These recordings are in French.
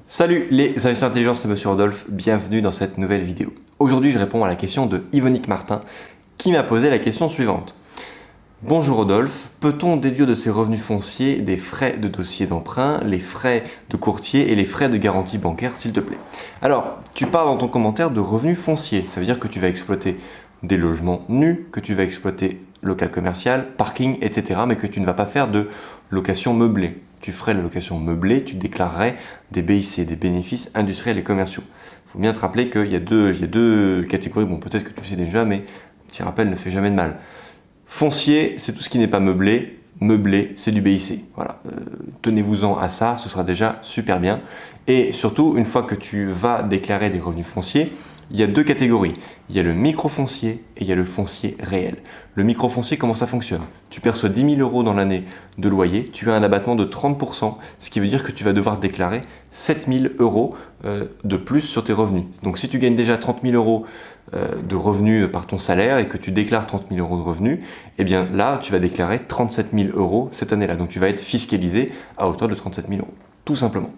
Salut les investisseurs intelligents, c'est Monsieur Rodolphe, bienvenue dans cette nouvelle vidéo. Aujourd'hui, je réponds à la question de Yvonique Martin qui m'a posé la question suivante. Bonjour Rodolphe, peut-on déduire de ses revenus fonciers des frais de dossier d'emprunt, les frais de courtier et les frais de garantie bancaire, s'il te plaît? Alors, tu parles dans ton commentaire de revenus fonciers, ça veut dire que tu vas exploiter des logements nus, que tu vas exploiter local commercial, parking, etc. mais que tu ne vas pas faire de location meublée. Tu ferais la location meublée, tu déclarerais des BIC, des bénéfices industriels et commerciaux. Il faut bien te rappeler qu'il y a deux catégories, bon peut-être que tu le sais déjà, mais petit rappel ne fait jamais de mal. Foncier, c'est tout ce qui n'est pas meublé. Meublé, c'est du BIC. Voilà, tenez-vous-en à ça, ce sera déjà super bien. Et surtout, une fois que tu vas déclarer des revenus fonciers, il y a deux catégories. Il y a le microfoncier et il y a le foncier réel. Le microfoncier, comment ça fonctionne? Tu perçois 10 000 euros dans l'année de loyer, tu as un abattement de 30%, ce qui veut dire que tu vas devoir déclarer 7 000 euros de plus sur tes revenus. Donc si tu gagnes déjà 30 000 euros de revenus par ton salaire et que tu déclares 30 000 euros de revenus, eh bien là, tu vas déclarer 37 000 euros cette année-là. Donc tu vas être fiscalisé à hauteur de 37 000 euros, tout simplement.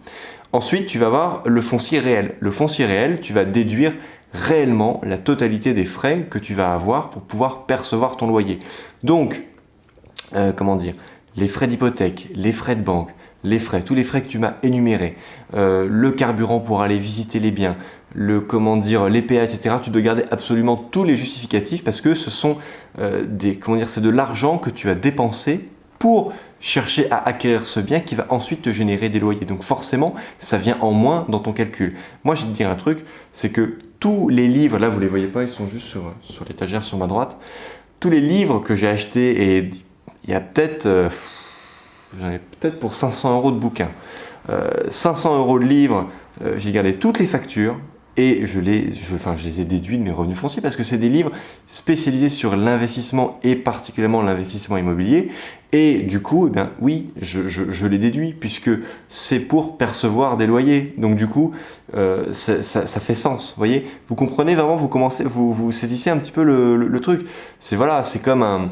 Ensuite, tu vas avoir le foncier réel. Le foncier réel, tu vas déduire réellement la totalité des frais que tu vas avoir pour pouvoir percevoir ton loyer. Donc, les frais d'hypothèque, les frais de banque, tous les frais que tu m'as énumérés, le carburant pour aller visiter les biens, les péages, etc. Tu dois garder absolument tous les justificatifs parce que ce sont c'est de l'argent que tu as dépensé pour chercher à acquérir ce bien qui va ensuite te générer des loyers. Donc forcément, ça vient en moins dans ton calcul. Moi, je vais te dire un truc, c'est que tous les livres, là vous ne les voyez pas, ils sont juste sur l'étagère sur ma droite, tous les livres que j'ai achetés, et il y a peut-être, j'en ai peut-être pour 500 euros de bouquins. 500 euros de livres, j'ai gardé toutes les factures, et je les ai déduits de mes revenus fonciers parce que c'est des livres spécialisés sur l'investissement et particulièrement l'investissement immobilier. Et du coup, eh bien, oui, je les déduis puisque c'est pour percevoir des loyers. Donc du coup, ça fait sens. Vous voyez, vous comprenez vraiment, vous saisissez un petit peu le truc. C'est comme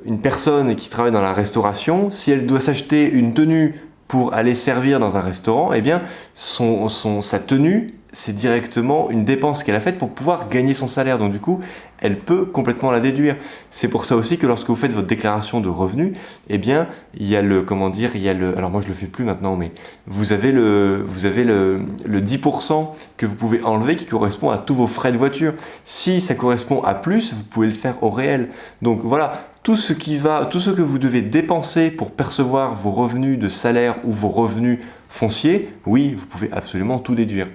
une personne qui travaille dans la restauration. Si elle doit s'acheter une tenue pour aller servir dans un restaurant, eh bien, sa tenue, c'est directement une dépense qu'elle a faite pour pouvoir gagner son salaire. Donc du coup, elle peut complètement la déduire. C'est pour ça aussi que lorsque vous faites votre déclaration de revenus, eh bien, il y a alors moi je le fais plus maintenant, mais vous avez le 10% que vous pouvez enlever qui correspond à tous vos frais de voiture. Si ça correspond à plus, vous pouvez le faire au réel. Donc voilà, tout ce que vous devez dépenser pour percevoir vos revenus de salaire ou vos revenus fonciers, oui, vous pouvez absolument tout déduire.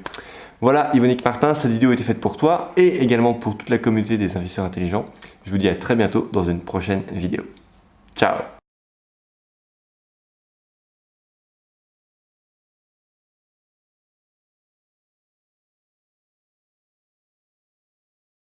Voilà, Yvonique Martin, cette vidéo a été faite pour toi et également pour toute la communauté des investisseurs intelligents. Je vous dis à très bientôt dans une prochaine vidéo. Ciao!